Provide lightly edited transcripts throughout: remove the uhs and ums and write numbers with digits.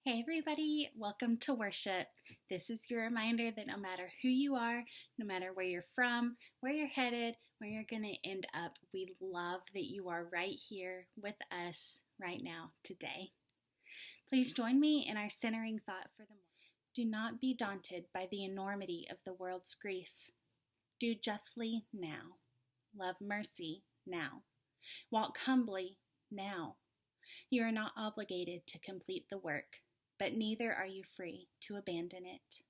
Hey everybody, welcome to worship. This is your reminder that no matter who you are, no matter where you're from, where you're headed, where you're going to end up, we love that you are right here with us right now today. Please join me in our centering thought for the morning. Do not be daunted by the enormity of the world's grief. Do justly now. Love mercy now. Walk humbly now. You are not obligated to complete the work, but neither are you free to abandon it.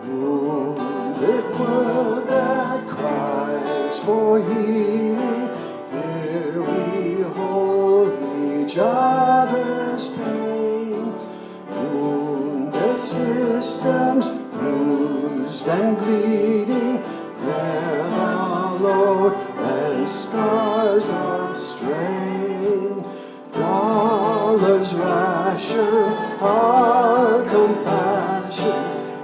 Wounded world that cries for healing, here we hold each other's pain. Wounded systems, bruised and bleeding, bear the load and scars of strain. Dollars ration our compassion,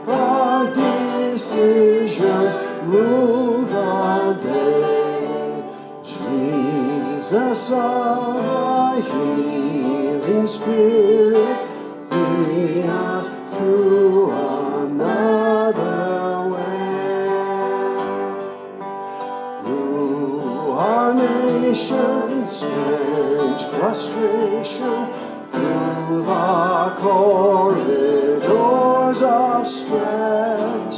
our decisions rule the day. Jesus of the healing Spirit, free us to another way. Through our nation's spent frustration, through the corridors of stress,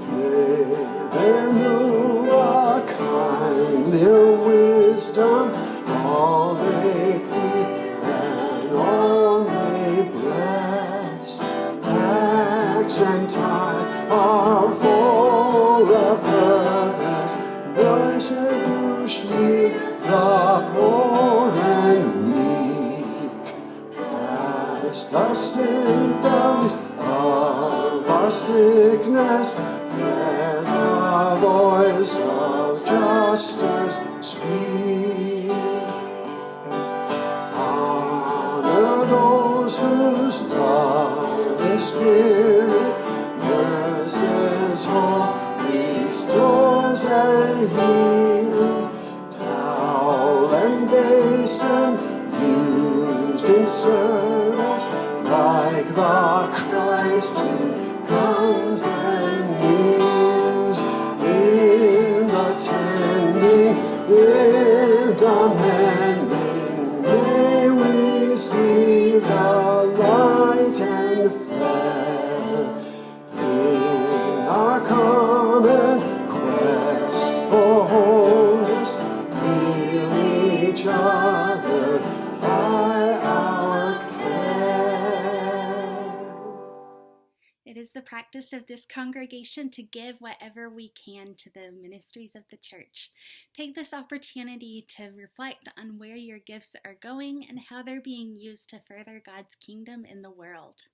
may there move a kindlier wisdom, all they feed and all they bless. Tax and tithe are for a purpose, blessed to shield the poor and weak. As the symptoms of our sickness, let the voice of justice speak. Honor those whose love and spirit nurses home, restores and heals. Towel and basin used in service, like the Christ who comes and kneels. In the tending, in the mending, may we see the light and flare. In our common quest for wholeness, heal each other by our care. It is the practice of this congregation to give whatever we can to the ministries of the church. Take this opportunity to reflect on where your gifts are going and how they're being used to further God's kingdom in the world.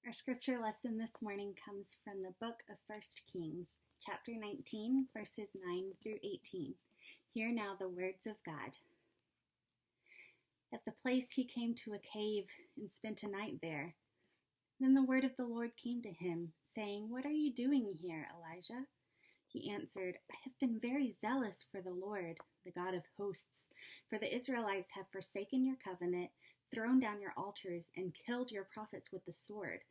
Our scripture lesson this morning comes from the book of 1 Kings, chapter 19, verses 9 through 18. Hear now the words of God. At the place he came to a cave and spent a night there. Then the word of the Lord came to him, saying, "What are you doing here, Elijah?" He answered, "I have been very zealous for the Lord, the God of hosts, for the Israelites have forsaken your covenant, thrown down your altars, and killed your prophets with the sword.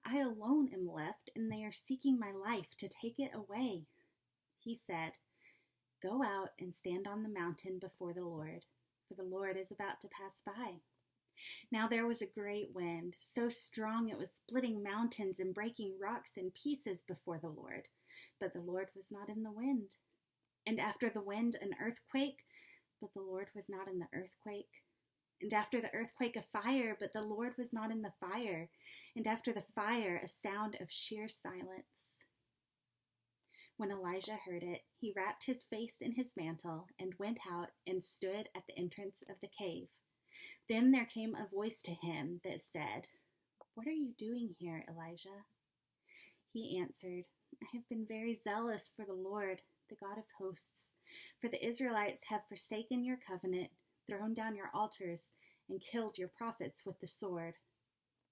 I alone am left, and they are seeking my life to take it away." He said, "Go out and stand on the mountain before the Lord, for the Lord is about to pass by." Now there was a great wind, so strong it was splitting mountains and breaking rocks in pieces before the Lord. But the Lord was not in the wind. And after the wind, an earthquake, but the Lord was not in the earthquake. And after the earthquake, a fire, but the Lord was not in the fire. And after the fire, a sound of sheer silence. When Elijah heard it, he wrapped his face in his mantle and went out and stood at the entrance of the cave. Then there came a voice to him that said, "What are you doing here, Elijah?" He answered, "I have been very zealous for the Lord, the God of hosts, for the Israelites have forsaken your covenant, thrown down your altars, and killed your prophets with the sword.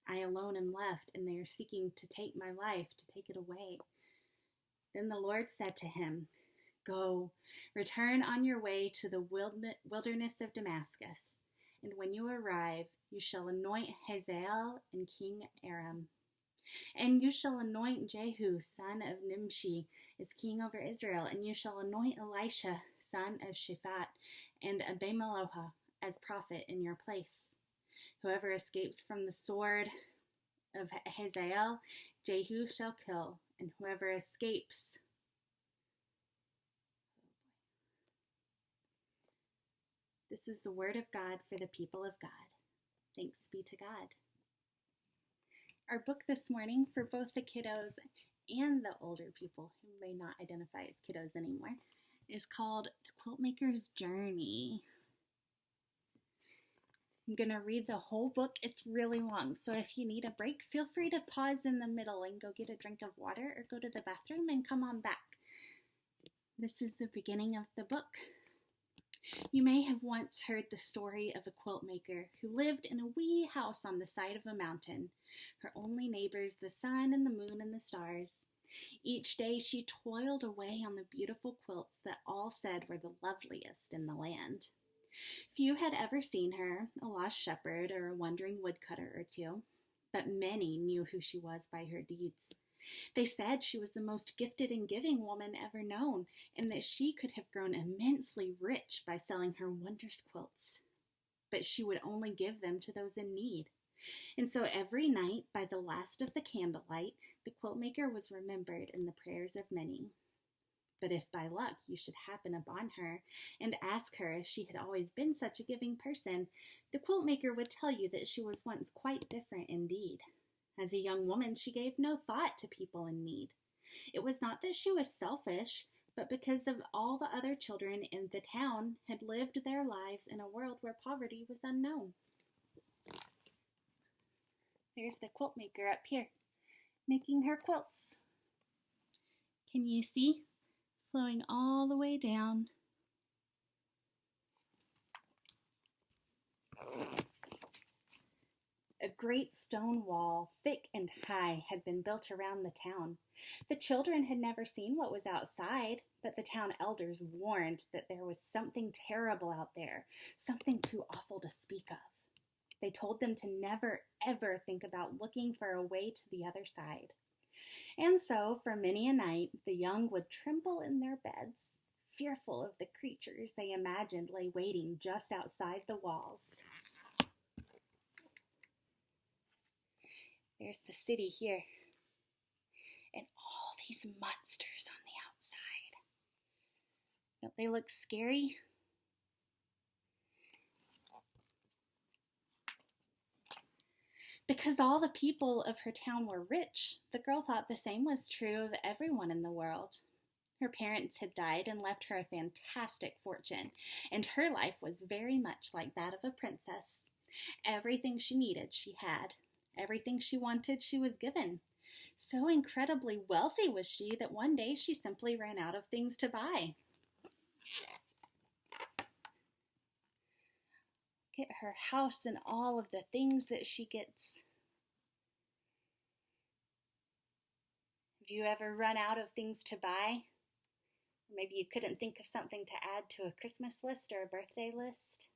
I alone am left, and they are seeking to take my life, to take it away." Then the Lord said to him, "Go, return on your way to the wilderness of Damascus, and when you arrive, you shall anoint Hazael and King Aram. And you shall anoint Jehu, son of Nimshi, as king over Israel, and you shall anoint Elisha, son of Shaphat, and Abimelech as prophet in your place. Whoever escapes from the sword of Hazael, Jehu shall kill, and whoever escapes..." This is the word of God for the people of God. Thanks be to God. Our book this morning for both the kiddos and the older people who may not identify as kiddos anymore is called The Quiltmaker's Journey. I'm going to read the whole book. It's really long, so if you need a break, feel free to pause in the middle and go get a drink of water or go to the bathroom and come on back. This is the beginning of the book. You may have once heard the story of a quilt maker who lived in a wee house on the side of a mountain, her only neighbors the sun and the moon and the stars. Each day she toiled away on the beautiful quilts that all said were the loveliest in the land. Few had ever seen her, a lost shepherd or a wandering woodcutter or two, but many knew who she was by her deeds. They said she was the most gifted and giving woman ever known, and that she could have grown immensely rich by selling her wondrous quilts. But she would only give them to those in need. And so every night, by the last of the candlelight, the quiltmaker was remembered in the prayers of many. But if by luck you should happen upon her and ask her if she had always been such a giving person, the quiltmaker would tell you that she was once quite different indeed. As a young woman, she gave no thought to people in need. It was not that she was selfish, but because of all the other children in the town had lived their lives in a world where poverty was unknown. There's the quilt maker up here, making her quilts. Can you see? Flowing all the way down. A great stone wall, thick and high, had been built around the town. The children had never seen what was outside, but the town elders warned that there was something terrible out there, something too awful to speak of. They told them to never, ever think about looking for a way to the other side. And so, for many a night, the young would tremble in their beds, fearful of the creatures they imagined lay waiting just outside the walls. There's the city here, and all these monsters on the outside. Don't they look scary? Because all the people of her town were rich, the girl thought the same was true of everyone in the world. Her parents had died and left her a fantastic fortune, and her life was very much like that of a princess. Everything she needed, she had. Everything she wanted, she was given. So incredibly wealthy was she that one day she simply ran out of things to buy. Look at her house and all of the things that she gets. Have you ever run out of things to buy? Or maybe you couldn't think of something to add to a Christmas list or a birthday list?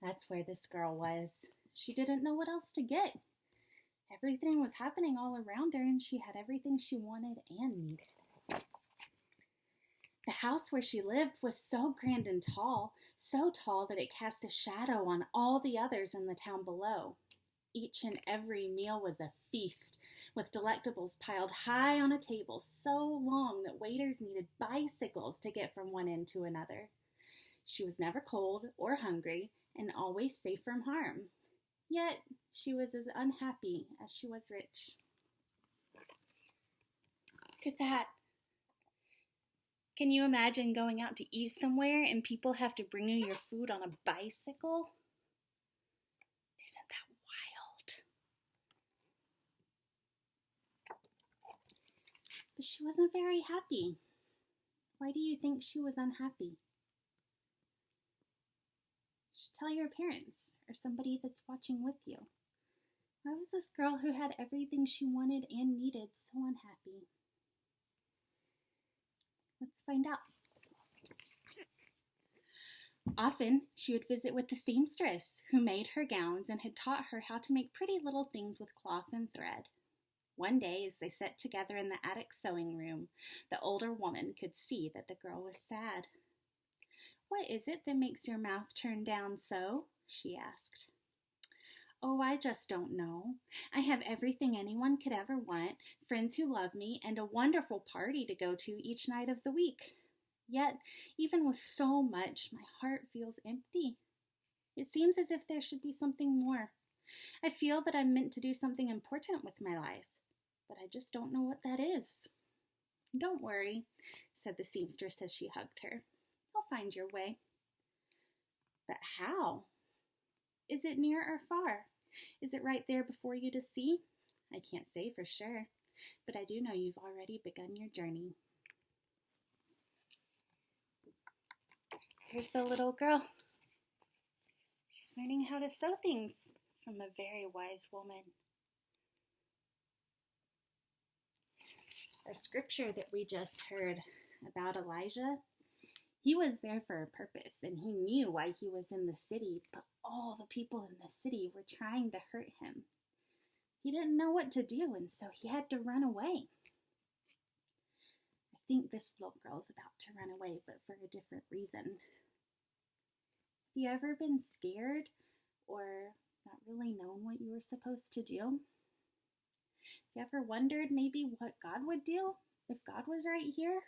That's where this girl was. She didn't know what else to get. Everything was happening all around her, and she had everything she wanted and needed. The house where she lived was so grand and tall, so tall that it cast a shadow on all the others in the town below. Each and every meal was a feast, with delectables piled high on a table so long that waiters needed bicycles to get from one end to another. She was never cold or hungry, and always safe from harm. Yet, she was as unhappy as she was rich. Look at that. Can you imagine going out to eat somewhere and people have to bring you your food on a bicycle? Isn't that wild? But she wasn't very happy. Why do you think she was unhappy? You should tell your parents or somebody that's watching with you. Why was this girl who had everything she wanted and needed so unhappy? Let's find out. Often, she would visit with the seamstress who made her gowns and had taught her how to make pretty little things with cloth and thread. One day, as they sat together in the attic sewing room, the older woman could see that the girl was sad. "What is it that makes your mouth turn down so?" she asked. "Oh, I just don't know. I have everything anyone could ever want, friends who love me, and a wonderful party to go to each night of the week. Yet, even with so much, my heart feels empty. It seems as if there should be something more. I feel that I'm meant to do something important with my life, but I just don't know what that is." "Don't worry," said the seamstress as she hugged her. "You'll find your way." "But how? Is it near or far? Is it right there before you to see?" "I can't say for sure, but I do know you've already begun your journey." Here's the little girl. She's learning how to sew things from a very wise woman. The scripture that we just heard about Elijah, he was there for a purpose, and he knew why he was in the city, but all the people in the city were trying to hurt him. He didn't know what to do, and so he had to run away. I think this little girl's about to run away, but for a different reason. Have you ever been scared or not really known what you were supposed to do? Have you ever wondered maybe what God would do if God was right here?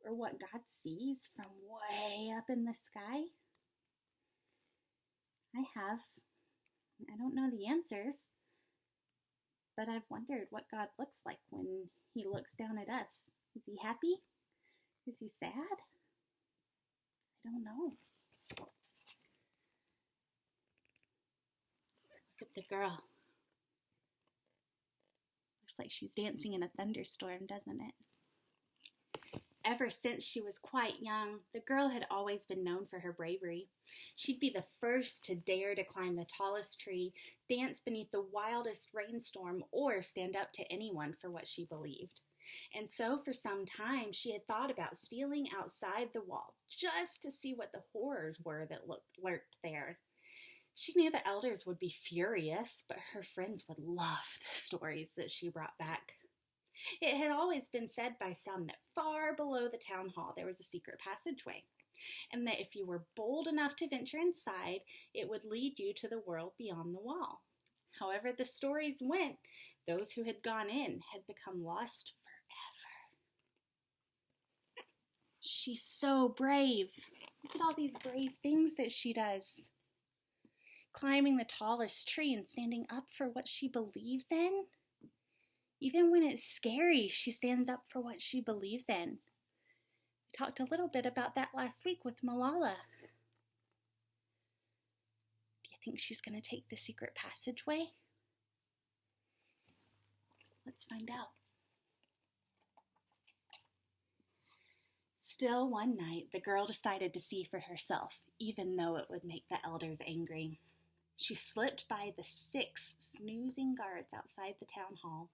Or what God sees from way up in the sky? I have. I don't know the answers, but I've wondered what God looks like when he looks down at us. Is he happy? Is he sad? I don't know. Look at the girl. Looks like she's dancing in a thunderstorm, doesn't it? Ever since she was quite young, the girl had always been known for her bravery. She'd be the first to dare to climb the tallest tree, dance beneath the wildest rainstorm, or stand up to anyone for what she believed. And so for some time, she had thought about stealing outside the wall just to see what the horrors were that lurked there. She knew the elders would be furious, but her friends would love the stories that she brought back. It had always been said by some that far below the town hall there was a secret passageway, and that if you were bold enough to venture inside, it would lead you to the world beyond the wall. However the stories went, those who had gone in had become lost forever. She's so brave. Look at all these brave things that she does. Climbing the tallest tree and standing up for what she believes in. Even when it's scary, she stands up for what she believes in. We talked a little bit about that last week with Malala. Do you think she's going to take the secret passageway? Let's find out. Still one night, the girl decided to see for herself, even though it would make the elders angry. She slipped by the 6 snoozing guards outside the town hall.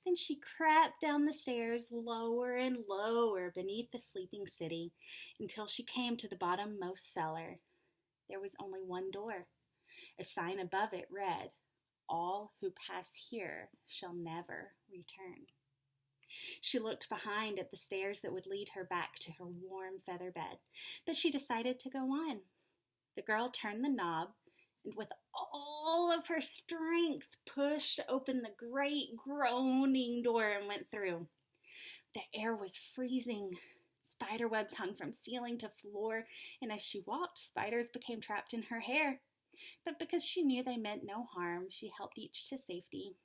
Then she crept down the stairs lower and lower beneath the sleeping city until she came to the bottommost cellar. There was only one door. A sign above it read, "All who pass here shall never return." She looked behind at the stairs that would lead her back to her warm feather bed, but she decided to go on. The girl turned the knob and with all of her strength pushed open the great groaning door and went through. The air was freezing. Spider webs hung from ceiling to floor, and as she walked, spiders became trapped in her hair. But because she knew they meant no harm, she helped each to safety.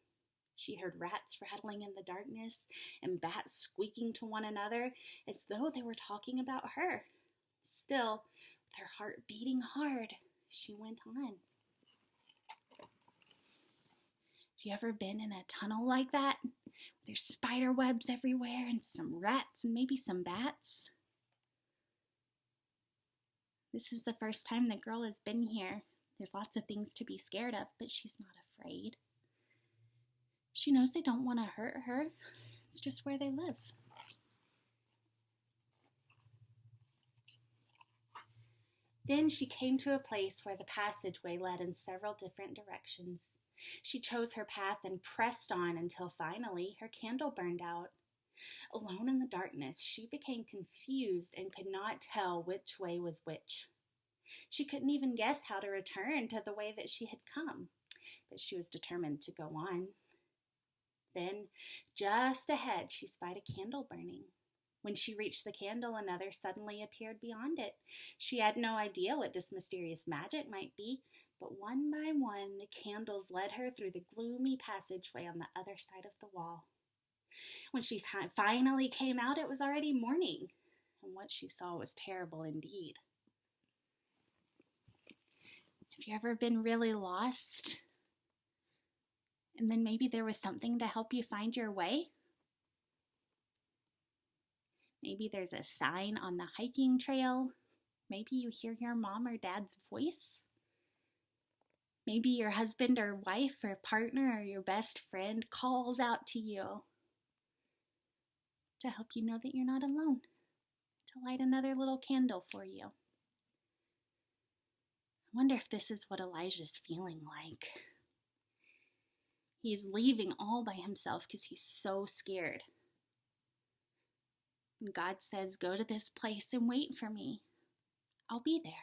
She heard rats rattling in the darkness and bats squeaking to one another as though they were talking about her. Still, with her heart beating hard, she went on. Have you ever been in a tunnel like that? There's spider webs everywhere and some rats and maybe some bats. This is the first time the girl has been here. There's lots of things to be scared of, but she's not afraid. She knows they don't want to hurt her. It's just where they live. Then she came to a place where the passageway led in several different directions. She chose her path and pressed on until finally her candle burned out. Alone in the darkness, she became confused and could not tell which way was which. She couldn't even guess how to return to the way that she had come, but she was determined to go on. Then, just ahead, she spied a candle burning. When she reached the candle, another suddenly appeared beyond it. She had no idea what this mysterious magic might be, but one by one, the candles led her through the gloomy passageway on the other side of the wall. When she finally came out, it was already morning, and what she saw was terrible indeed. Have you ever been really lost? And then maybe there was something to help you find your way? Maybe there's a sign on the hiking trail. Maybe you hear your mom or dad's voice. Maybe your husband or wife or partner or your best friend calls out to you to help you know that you're not alone, to light another little candle for you. I wonder if this is what Elijah's feeling like. He's leaving all by himself because he's so scared. And God says, go to this place and wait for me. I'll be there.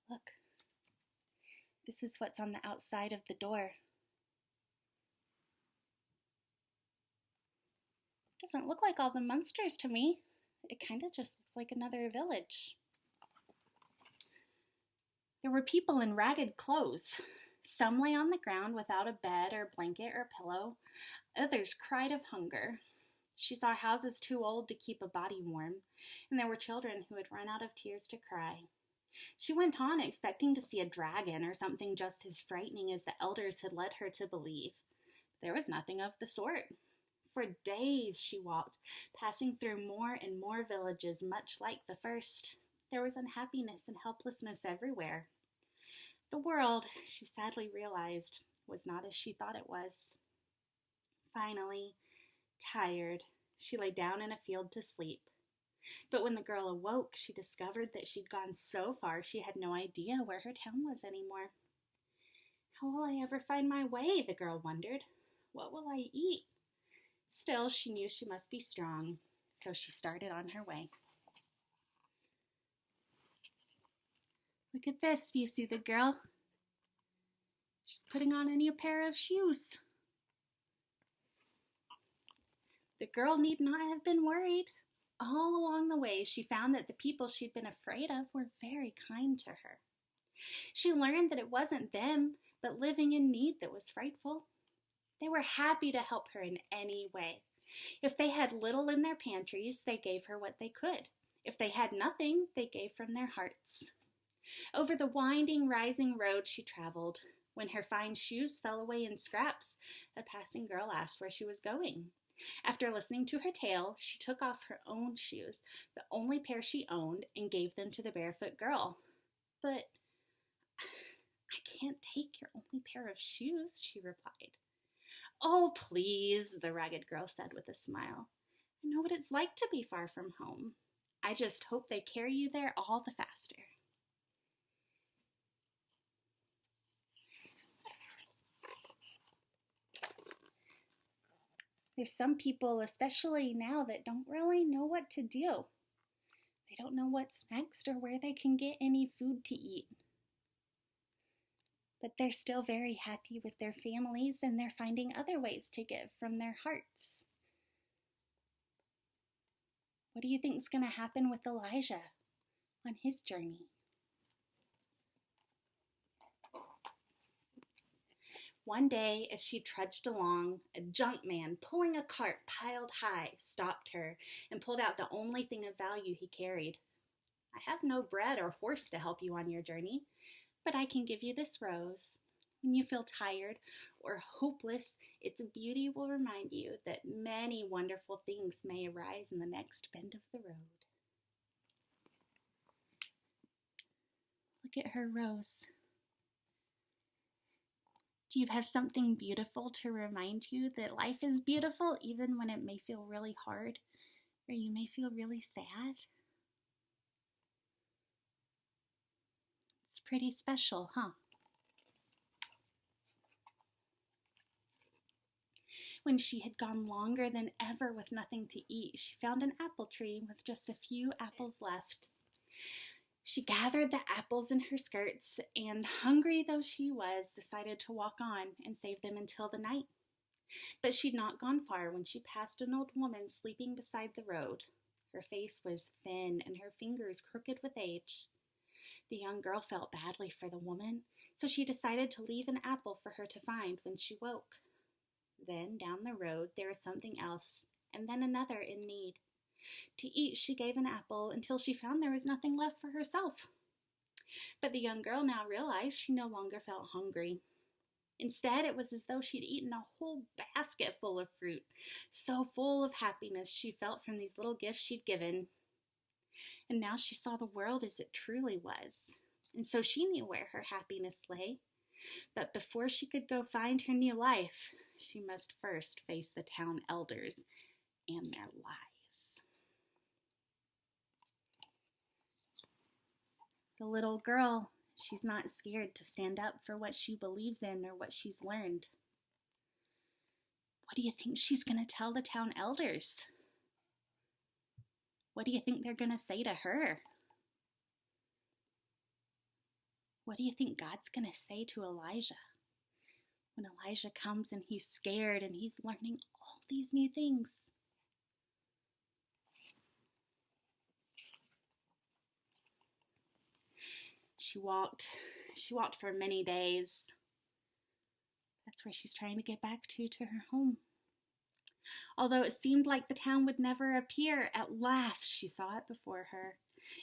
Look, this is what's on the outside of the door. Doesn't look like all the monsters to me. It kind of just looks like another village. There were people in ragged clothes. Some lay on the ground without a bed or blanket or pillow. Others cried of hunger. She saw houses too old to keep a body warm, and there were children who had run out of tears to cry. She went on expecting to see a dragon or something just as frightening as the elders had led her to believe. There was nothing of the sort. For days she walked, passing through more and more villages much like the first. There was unhappiness and helplessness everywhere. The world, she sadly realized, was not as she thought it was. Finally, tired, she lay down in a field to sleep. But when the girl awoke, she discovered that she'd gone so far she had no idea where her town was anymore. How will I ever find my way, the girl wondered. What will I eat? Still, she knew she must be strong, so she started on her way. Look at this. Do you see the girl? She's putting on a new pair of shoes. The girl need not have been worried. All along the way, she found that the people she'd been afraid of were very kind to her. She learned that it wasn't them, but living in need that was frightful. They were happy to help her in any way. If they had little in their pantries, they gave her what they could. If they had nothing, they gave from their hearts. Over the winding, rising road she traveled. When her fine shoes fell away in scraps, a passing girl asked where she was going. After listening to her tale, she took off her own shoes, the only pair she owned, and gave them to the barefoot girl. But I can't take your only pair of shoes, she replied. Oh, please, the ragged girl said with a smile. I know what it's like to be far from home. I just hope they carry you there all the faster. There's some people, especially now, that don't really know what to do. They don't know what's next or where they can get any food to eat. But they're still very happy with their families, and they're finding other ways to give from their hearts. What do you think is going to happen with Elijah? on his journey. One day, as she trudged along, a junk man pulling a cart piled high stopped her and pulled out the only thing of value he carried. "I have no bread or horse to help you on your journey, but I can give you this rose. When you feel tired or hopeless, its beauty will remind you that many wonderful things may arise in the next bend of the road." Look at her rose. Do you have something beautiful to remind you that life is beautiful even when it may feel really hard or you may feel really sad? It's pretty special, huh? When she had gone longer than ever with nothing to eat, she found an apple tree with just a few apples left. She gathered the apples in her skirts and, hungry though she was, decided to walk on and save them until the night. But she'd not gone far when she passed an old woman sleeping beside the road. Her face was thin and her fingers crooked with age. The young girl felt badly for the woman, so she decided to leave an apple for her to find when she woke. Then, down the road, there was something else, and then another in need. To each she gave an apple until she found there was nothing left for herself. But the young girl now realized she no longer felt hungry. Instead, it was as though she'd eaten a whole basket full of fruit, so full of happiness she felt from these little gifts she'd given. And now she saw the world as it truly was, and so she knew where her happiness lay. But before she could go find her new life, she must first face the town elders and their lies. The little girl, she's not scared to stand up for what she believes in or what she's learned. What do you think she's going to tell the town elders? What do you think they're going to say to her? What do you think God's going to say to Elijah when Elijah comes and he's scared and he's learning all these new things? She walked for many days. That's where she's trying to get back to her home. Although it seemed like the town would never appear, at last she saw it before her.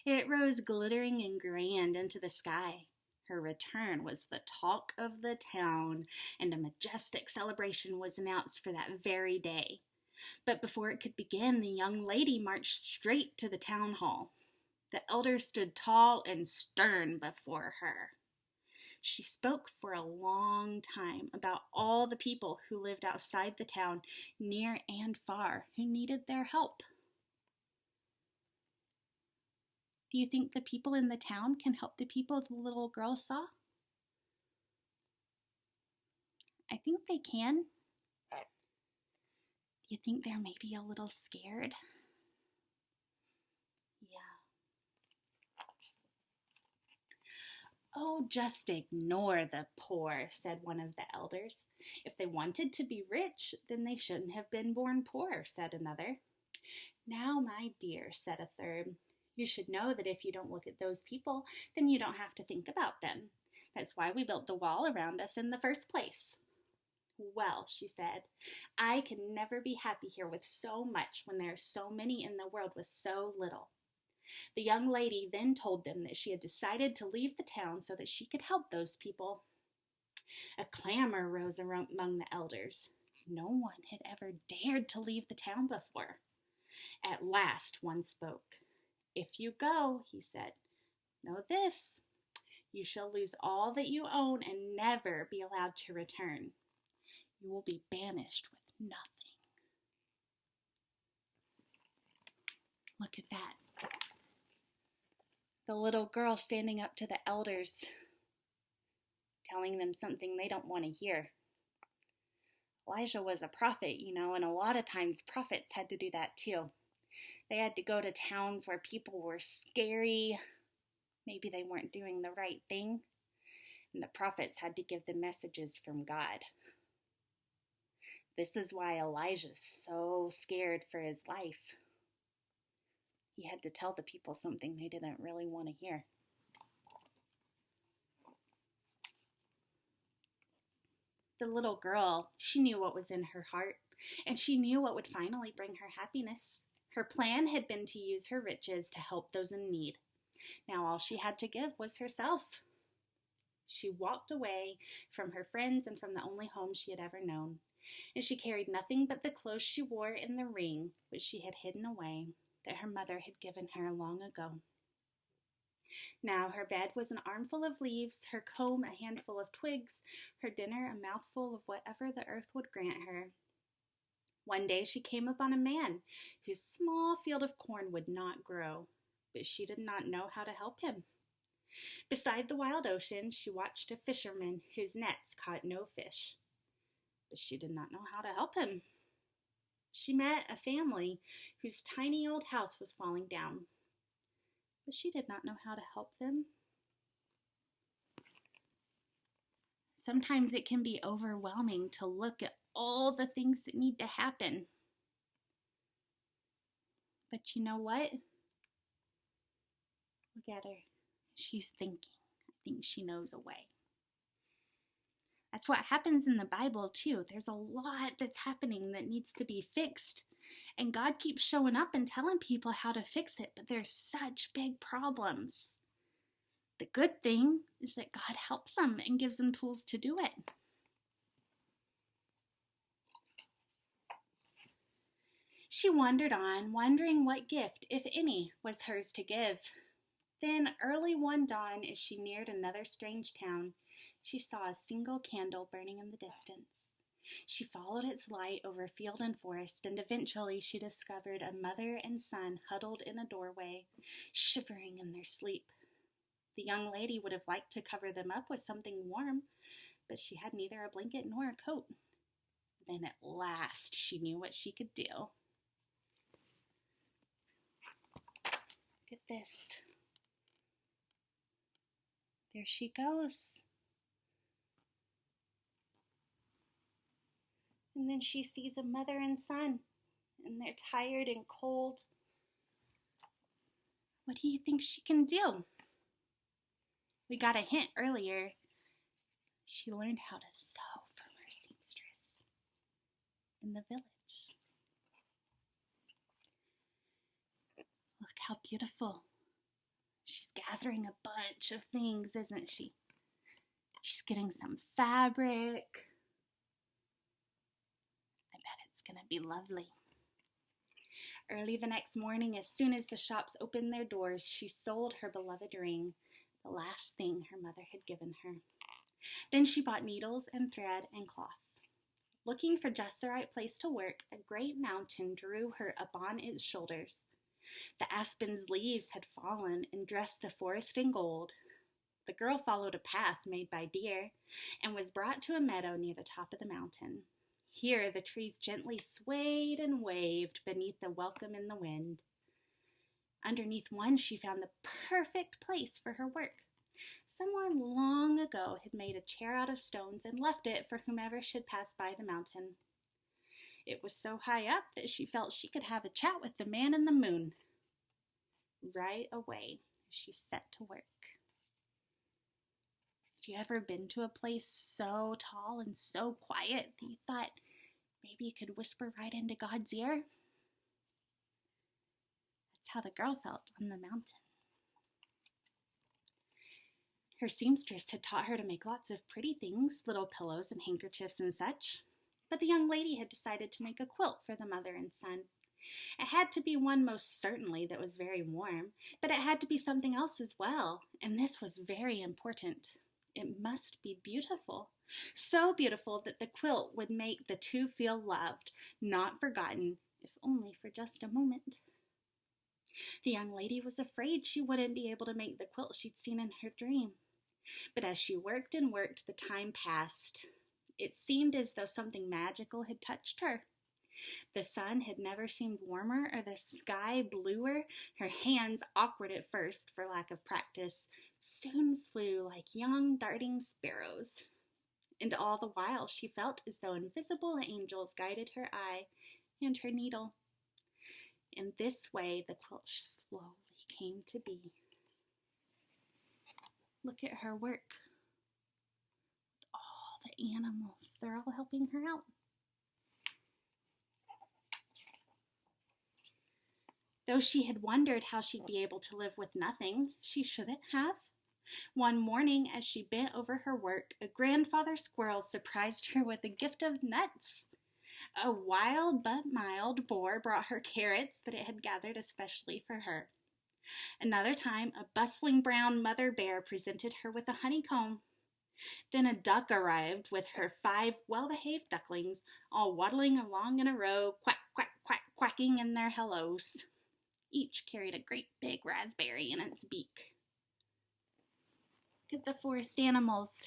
It rose glittering and grand into the sky. Her return was the talk of the town, and a majestic celebration was announced for that very day. But before it could begin, the young lady marched straight to the town hall. The elders stood tall and stern before her. She spoke for a long time about all the people who lived outside the town, near and far, who needed their help. Do you think the people in the town can help the people the little girl saw? I think they can. Do you think they're maybe a little scared? "Oh, just ignore the poor," said one of the elders. "If they wanted to be rich, then they shouldn't have been born poor," said another. "Now, my dear," said a third, "you should know that if you don't look at those people, then you don't have to think about them. That's why we built the wall around us in the first place." "Well," she said, "I can never be happy here with so much when there are so many in the world with so little." The young lady then told them that she had decided to leave the town so that she could help those people. A clamor rose among the elders. No one had ever dared to leave the town before. At last one spoke. "If you go," he said, "know this, you shall lose all that you own and never be allowed to return. You will be banished with nothing." Look at that. The little girl standing up to the elders, telling them something they don't want to hear. Elijah was a prophet, and a lot of times prophets had to do that too. They had to go to towns where people were scary. Maybe they weren't doing the right thing. And the prophets had to give them messages from God. This is why Elijah's so scared for his life. He had to tell the people something they didn't really want to hear. The little girl, she knew what was in her heart, and she knew what would finally bring her happiness. Her plan had been to use her riches to help those in need. Now all she had to give was herself. She walked away from her friends and from the only home she had ever known, and she carried nothing but the clothes she wore and the ring which she had hidden away that her mother had given her long ago. Now her bed was an armful of leaves, her comb a handful of twigs, her dinner a mouthful of whatever the earth would grant her. One day she came upon a man whose small field of corn would not grow, but she did not know how to help him. Beside the wild ocean, she watched a fisherman whose nets caught no fish, but she did not know how to help him. She met a family whose tiny old house was falling down, but she did not know how to help them. Sometimes it can be overwhelming to look at all the things that need to happen. But you know what? Look at her. She's thinking. I think she knows a way. That's what happens in the Bible too. There's a lot that's happening that needs to be fixed. And God keeps showing up and telling people how to fix it, but there's such big problems. The good thing is that God helps them and gives them tools to do it. She wandered on, wondering what gift, if any, was hers to give. Then, early one dawn, as she neared another strange town, she saw a single candle burning in the distance. She followed its light over field and forest, and eventually she discovered a mother and son huddled in a doorway, shivering in their sleep. The young lady would have liked to cover them up with something warm, but she had neither a blanket nor a coat. Then at last she knew what she could do. Look at this. There she goes. And then she sees a mother and son, and they're tired and cold. What do you think she can do? We got a hint earlier. She learned how to sew from her seamstress in the village. Look how beautiful. She's gathering a bunch of things, isn't she? She's getting some fabric. I bet it's going to be lovely. Early the next morning, as soon as the shops opened their doors, she sold her beloved ring, the last thing her mother had given her. Then she bought needles and thread and cloth. Looking for just the right place to work, a great mountain drew her upon its shoulders. The aspen's leaves had fallen and dressed the forest in gold. The girl followed a path made by deer and was brought to a meadow near the top of the mountain. Here the trees gently swayed and waved beneath the welcome in the wind. Underneath one she found the perfect place for her work. Someone long ago had made a chair out of stones and left it for whomever should pass by the mountain. It was so high up that she felt she could have a chat with the man in the moon. Right away, she set to work. Have you ever been to a place so tall and so quiet that you thought maybe you could whisper right into God's ear? That's how the girl felt on the mountain. Her seamstress had taught her to make lots of pretty things, little pillows and handkerchiefs and such. But the young lady had decided to make a quilt for the mother and son. It had to be one most certainly that was very warm, but it had to be something else as well, and this was very important. It must be beautiful, so beautiful that the quilt would make the two feel loved, not forgotten, if only for just a moment. The young lady was afraid she wouldn't be able to make the quilt she'd seen in her dream. But as she worked and worked, the time passed. It seemed as though something magical had touched her. The sun had never seemed warmer or the sky bluer. Her hands, awkward at first for lack of practice, soon flew like young darting sparrows. And all the while she felt as though invisible angels guided her eye and her needle. In this way, the quilt slowly came to be. Look at her work. All the animals, they're all helping her out. Though she had wondered how she'd be able to live with nothing, she shouldn't have. One morning, as she bent over her work, a grandfather squirrel surprised her with a gift of nuts. A wild but mild boar brought her carrots that it had gathered especially for her. Another time, a bustling brown mother bear presented her with a honeycomb. Then a duck arrived with her 5 well-behaved ducklings, all waddling along in a row, quack, quack, quack, quacking in their hellos. Each carried a great big raspberry in its beak. Look at the forest animals.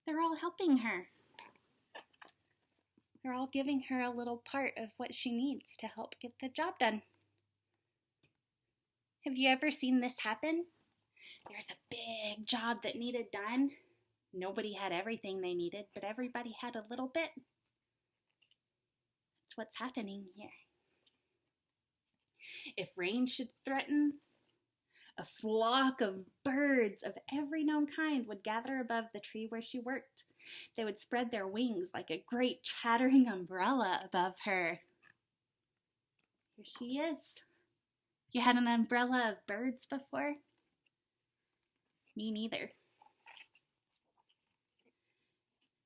They're all helping her. They're all giving her a little part of what she needs to help get the job done. Have you ever seen this happen? There's a big job that needed done. Nobody had everything they needed, but everybody had a little bit. That's what's happening here. If rain should threaten, a flock of birds of every known kind would gather above the tree where she worked. They would spread their wings like a great chattering umbrella above her. Here she is. You had an umbrella of birds before? Me neither.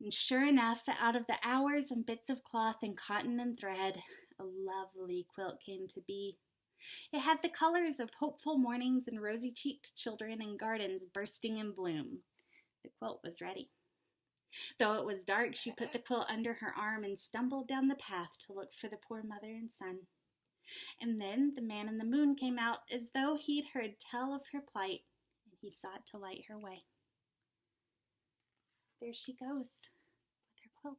And sure enough, out of the hours and bits of cloth and cotton and thread, a lovely quilt came to be. It had the colors of hopeful mornings and rosy-cheeked children and gardens bursting in bloom. The quilt was ready. Though it was dark, she put the quilt under her arm and stumbled down the path to look for the poor mother and son. And then the man in the moon came out as though he'd heard tell of her plight, and he sought to light her way. There she goes with her quilt.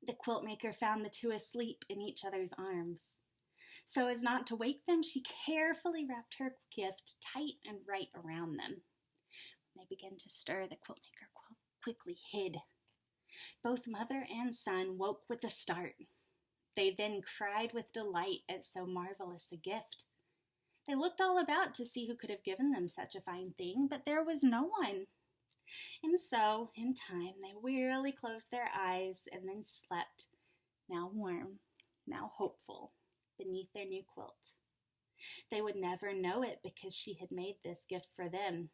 The quilt maker found the two asleep in each other's arms. So as not to wake them, she carefully wrapped her gift tight and right around them. When they began to stir, the quilt maker quickly hid. Both mother and son woke with a start. They then cried with delight at so marvelous a gift. They looked all about to see who could have given them such a fine thing, but there was no one. And so, in time, they wearily closed their eyes and then slept, now warm, now hopeful, beneath their new quilt. They would never know it because she had made this gift for them,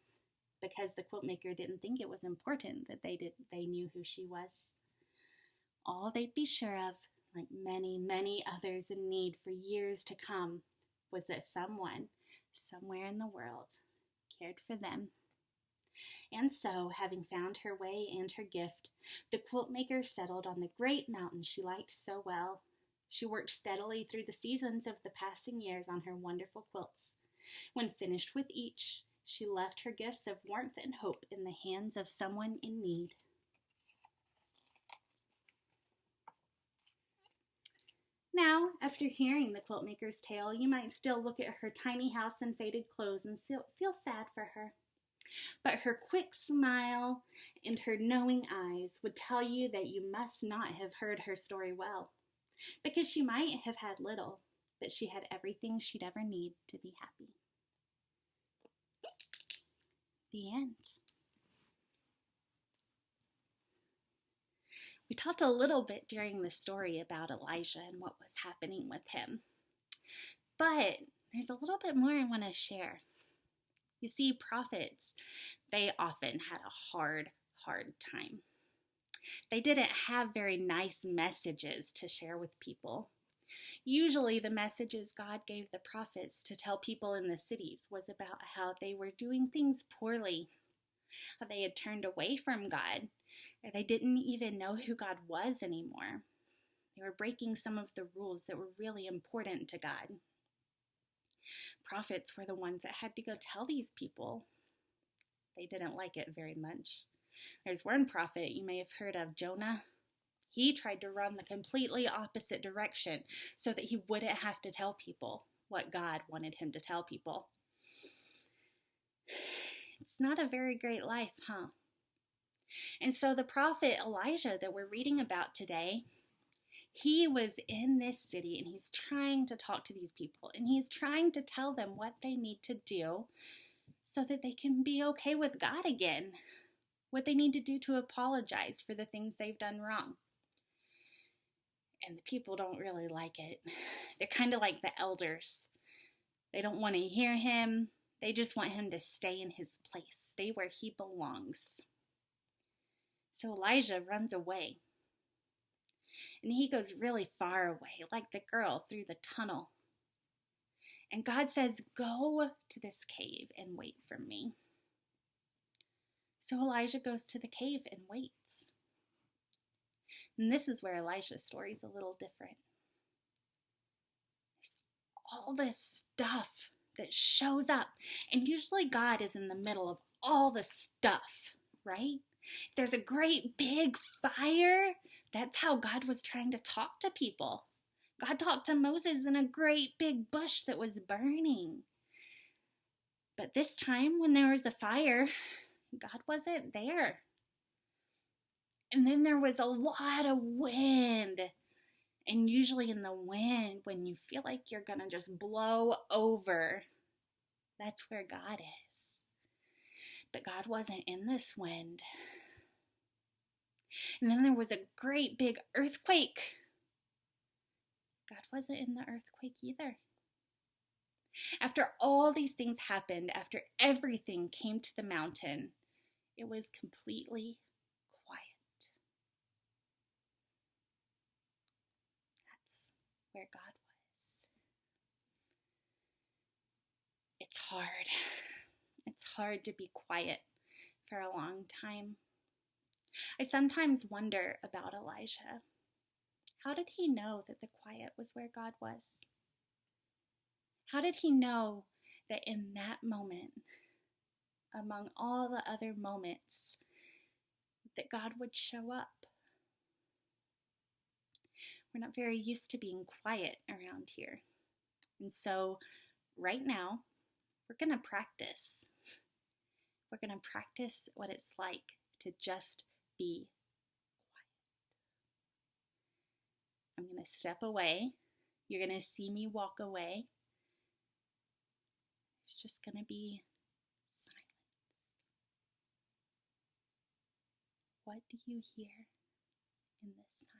because the quilt maker didn't think it was important that they knew who she was. All they'd be sure of, like many, many others in need for years to come, was that someone, somewhere in the world, cared for them. And so, having found her way and her gift, the quilt maker settled on the great mountain she liked so well. She worked steadily through the seasons of the passing years on her wonderful quilts. When finished with each, she left her gifts of warmth and hope in the hands of someone in need. Now, after hearing the quilt maker's tale, you might still look at her tiny house and faded clothes and still feel sad for her. But her quick smile and her knowing eyes would tell you that you must not have heard her story well, because she might have had little, but she had everything she'd ever need to be happy. The end. We talked a little bit during the story about Elijah and what was happening with him, but there's a little bit more I want to share. You see, prophets, they often had a hard time. They didn't have very nice messages to share with people. Usually the messages God gave the prophets to tell people in the cities was about how they were doing things poorly, how they had turned away from God, or they didn't even know who God was anymore. They were breaking some of the rules that were really important to God. Prophets were the ones that had to go tell these people. They didn't like it very much. There's one prophet you may have heard of, Jonah. He tried to run the completely opposite direction so that he wouldn't have to tell people what God wanted him to tell people. It's not a very great life, huh? And so the prophet Elijah that we're reading about today, he was in this city and he's trying to talk to these people and he's trying to tell them what they need to do so that they can be okay with God again, what they need to do to apologize for the things they've done wrong. And the people don't really like it. They're kind of like the elders. They don't want to hear him. They just want him to stay in his place, stay where he belongs. So Elijah runs away. And he goes really far away, like the girl through the tunnel. And God says, go to this cave and wait for me. So Elijah goes to the cave and waits. And this is where Elijah's story is a little different. There's all this stuff that shows up. And usually God is in the middle of all the stuff, right? If there's a great big fire, that's how God was trying to talk to people. God talked to Moses in a great big bush that was burning. But this time when there was a fire, God wasn't there. And then there was a lot of wind. And usually in the wind, when you feel like you're going to just blow over, that's where God is. But God wasn't in this wind. And then there was a great big earthquake. God wasn't in the earthquake either. After all these things happened, after everything came to the mountain, it was completely quiet. That's where God was. It's hard. It's hard to be quiet for a long time. I sometimes wonder about Elijah. How did he know that the quiet was where God was? How did he know that in that moment, among all the other moments, that God would show up? We're not very used to being quiet around here. And so right now, we're going to practice. We're going to practice what it's like to just be quiet. I'm going to step away. You're going to see me walk away. It's just going to be silence. What do you hear in this silence?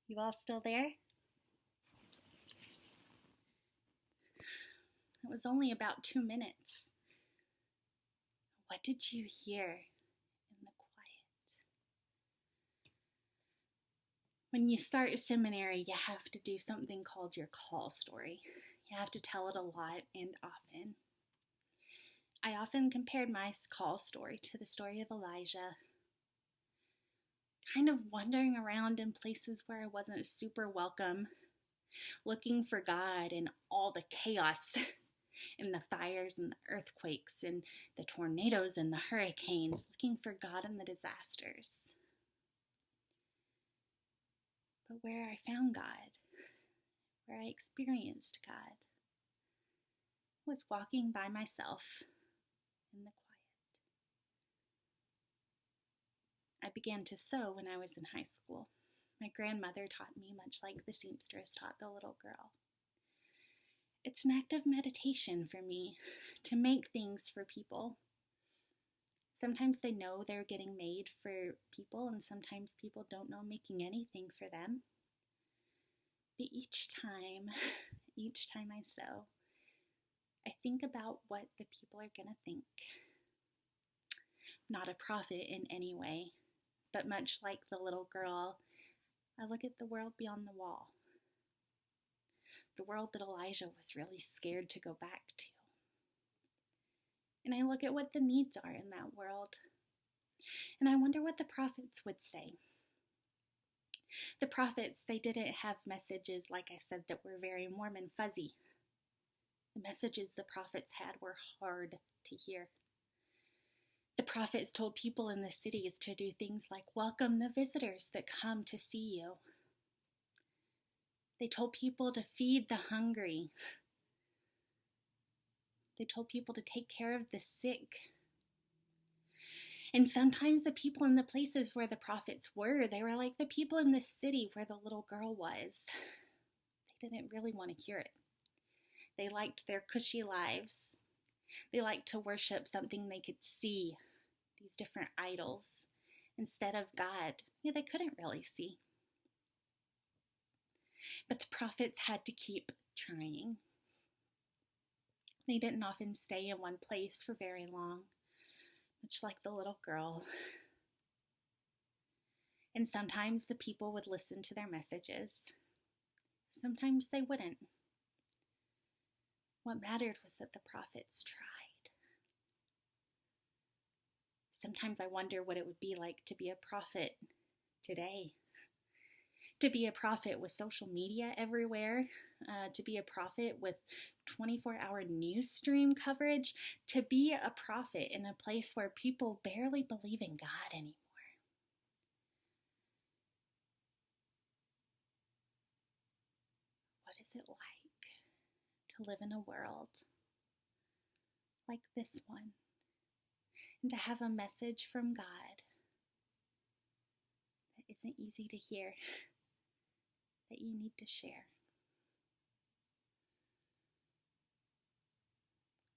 You all still there? It was only about 2 minutes. What did you hear in the quiet? When you start seminary, you have to do something called your call story. You have to tell it a lot and often. I often compared my call story to the story of Elijah, kind of wandering around in places where I wasn't super welcome, looking for God in all the chaos and the fires and the earthquakes and the tornadoes and the hurricanes, looking for God in the disasters. But where I found God, where I experienced God, was walking by myself in the quiet. I began to sew when I was in high school. My grandmother taught me, much like the seamstress taught the little girl. It's an act of meditation for me to make things for people. Sometimes they know they're getting made for people, and sometimes people don't know making anything for them. But each time I sew, I think about what the people are going to think. Not a prophet in any way, but much like the little girl, I look at the world beyond the wall. The world that Elijah was really scared to go back to. And I look at what the needs are in that world. And I wonder what the prophets would say. The prophets, they didn't have messages, like I said, that were very warm and fuzzy. The messages the prophets had were hard to hear. The prophets told people in the cities to do things like welcome the visitors that come to see you. They told people to feed the hungry. They told people to take care of the sick. And sometimes the people in the places where the prophets were, they were like the people in the city where the little girl was. They didn't really want to hear it. They liked their cushy lives. They liked to worship something they could see, these different idols, instead of God. They couldn't really see. But the prophets had to keep trying. They didn't often stay in one place for very long, much like the little girl. And sometimes the people would listen to their messages. Sometimes they wouldn't. What mattered was that the prophets tried. Sometimes I wonder what it would be like to be a prophet today. To be a prophet with social media everywhere, to be a prophet with 24-hour news stream coverage, to be a prophet in a place where people barely believe in God anymore. What is it like to live in a world like this one and to have a message from God that isn't easy to hear, that you need to share?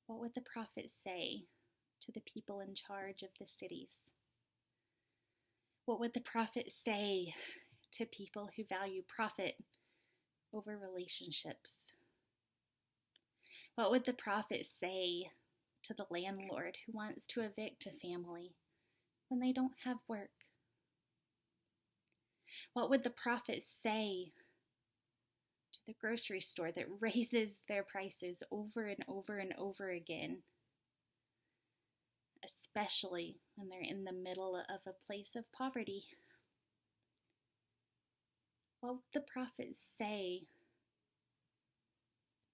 What would the prophets say to the people in charge of the cities? What would the prophets say to people who value profit over relationships? What would the prophet say to the landlord who wants to evict a family when they don't have work? What would the prophet say to the grocery store that raises their prices over and over and over again, especially when they're in the middle of a place of poverty? What would the prophets say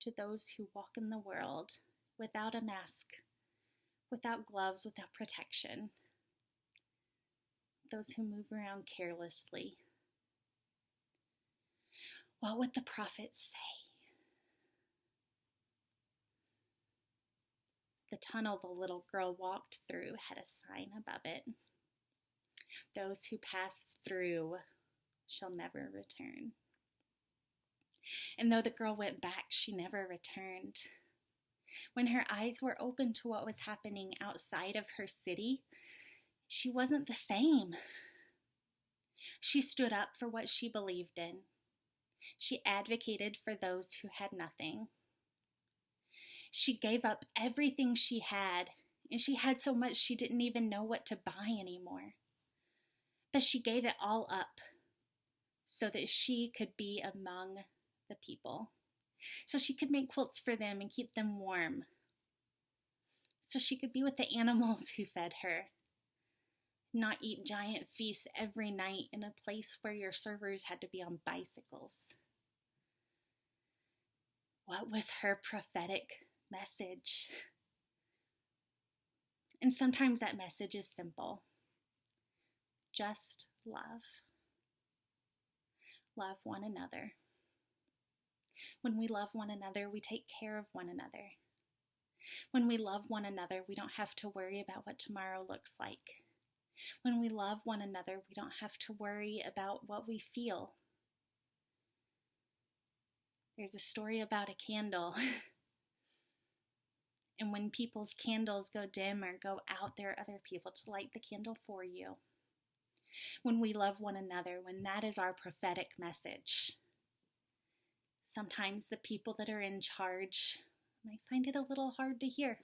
to those who walk in the world without a mask, without gloves, without protection, those who move around carelessly? What would the prophets say? The tunnel the little girl walked through had a sign above it. Those who pass through shall never return. And though the girl went back, she never returned. When her eyes were open to what was happening outside of her city, she wasn't the same. She stood up for what she believed in. She advocated for those who had nothing. She gave up everything she had, and she had so much she didn't even know what to buy anymore. But she gave it all up so that she could be among the people, so she could make quilts for them and keep them warm, so she could be with the animals who fed her, not eat giant feasts every night in a place where your servers had to be on bicycles. What was her prophetic message? And sometimes that message is simple. Just love. Love one another. When we love one another, we take care of one another. When we love one another, we don't have to worry about what tomorrow looks like. When we love one another, we don't have to worry about what we feel. There's a story about a candle. And when people's candles go dim or go out, there are other people to light the candle for you. When we love one another, when that is our prophetic message, sometimes the people that are in charge might find it a little hard to hear.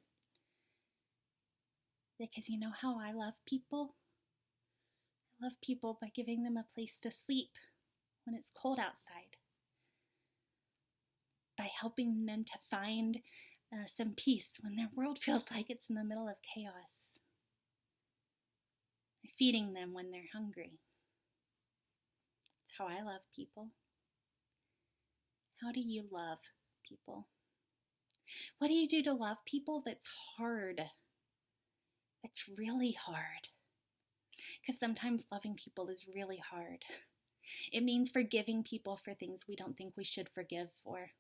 Because you know how I love people? I love people by giving them a place to sleep when it's cold outside. By helping them to find some peace when their world feels like it's in the middle of chaos. By feeding them when they're hungry. That's how I love people. How do you love people? What do you do to love people that's hard? That's really hard. Because sometimes loving people is really hard. It means forgiving people for things we don't think we should forgive for.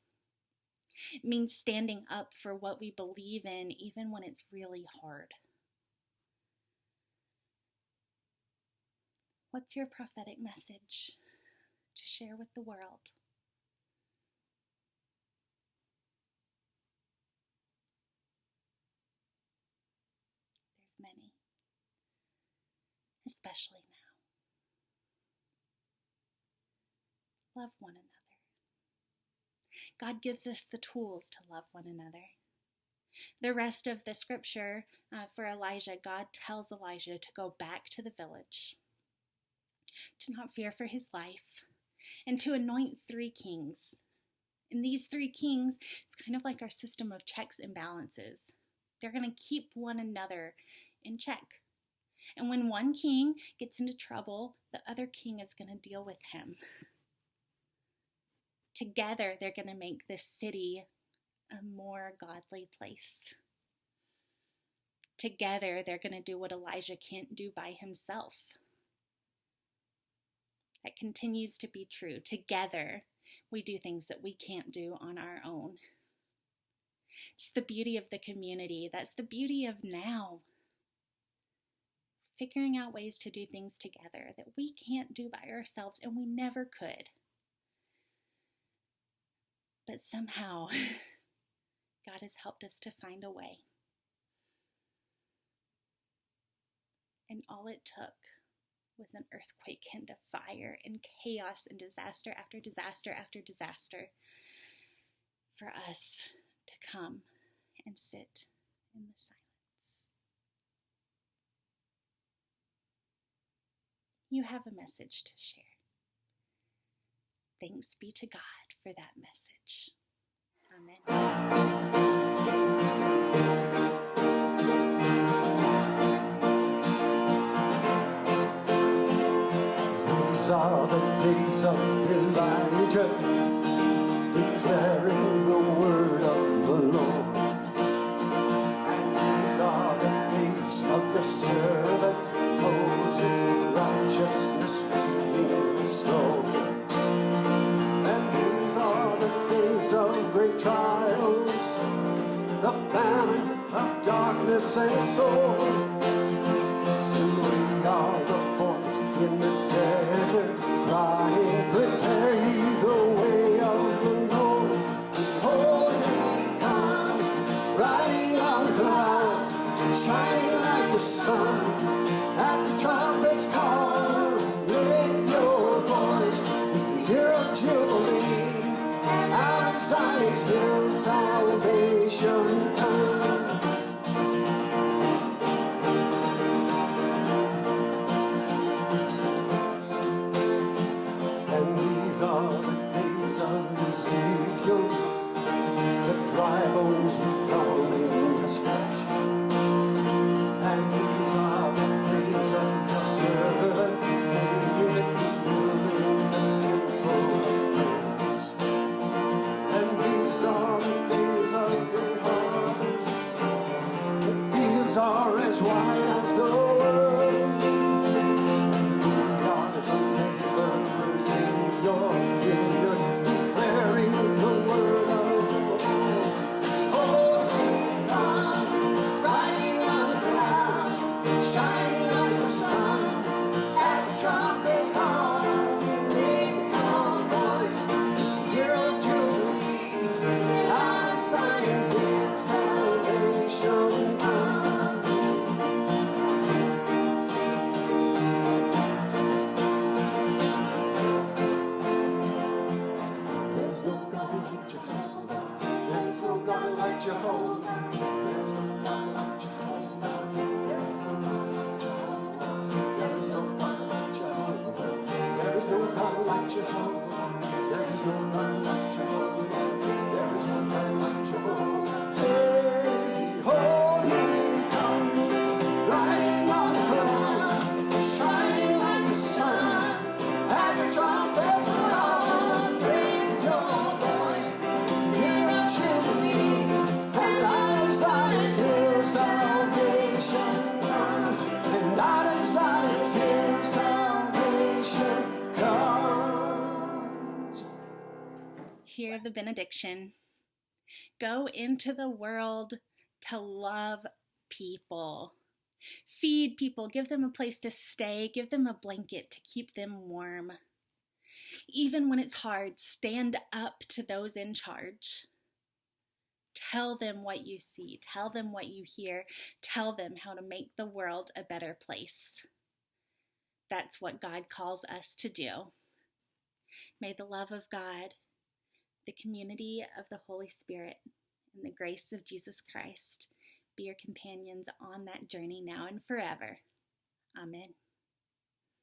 It means standing up for what we believe in, even when it's really hard. What's your prophetic message to share with the world? There's many, especially now. Love one another. God gives us the tools to love one another. The rest of the scripture for Elijah, God tells Elijah to go back to the village, to not fear for his life, and to anoint 3 kings. And these 3 kings, it's kind of like our system of checks and balances. They're going to keep one another in check. And when one king gets into trouble, the other king is going to deal with him. Together, they're going to make this city a more godly place. Together, they're going to do what Elijah can't do by himself. That continues to be true. Together, we do things that we can't do on our own. It's the beauty of the community. That's the beauty of now. Figuring out ways to do things together that we can't do by ourselves, and we never could. But somehow, God has helped us to find a way. And all it took was an earthquake and a fire and chaos and disaster after disaster after disaster for us to come and sit in the silence. You have a message to share. Thanks be to God for that message. Amen. These are the days of Elijah, declaring the word of the Lord. And these are the days of your servant Moses, righteousness being restored. Of great trials, the famine of darkness and sorrow. Soon we are the voice in the desert, crying, prepare ye the way of the Lord. Behold, he comes, riding on clouds, shining like the sun. At the trumpet's call, lift your Zion's hill salvation come. And these are the days of Ezekiel, the dry bones becoming as flesh. And these are the days of your servant David, building the temple of praise. And these are the days of great harvest. The fields are as wide as the world. We are the laborers in your vineyard, declaring the word of the Lord. Oh, he comes, riding on the clouds, shining like the sun. At the trumpet's call, lift your voice, year of Jubilee. Out of Zion, field salvation come. There's no God like Jehovah. There's no God like Jehovah. There's no God like Jehovah. There's no God like Jehovah. There is no God like Jehovah. There is no God like Jehovah. There is no God like Jehovah. There is no God like Jehovah. Hey, behold, he comes, riding on the clouds, shining like the sun. At the trumpet's call, raise your voice, year of Jubilee. And out of Zion's hill salvation comes. And out of Zion's hill salvation comes. Hear the benediction. Go into the world to love people. Feed people, give them a place to stay, give them a blanket to keep them warm. Even when it's hard, stand up to those in charge. Tell them what you see, tell them what you hear, tell them how to make the world a better place. That's what God calls us to do. May the love of God, the community of the Holy Spirit, and the grace of Jesus Christ be your companions on that journey now and forever. Amen.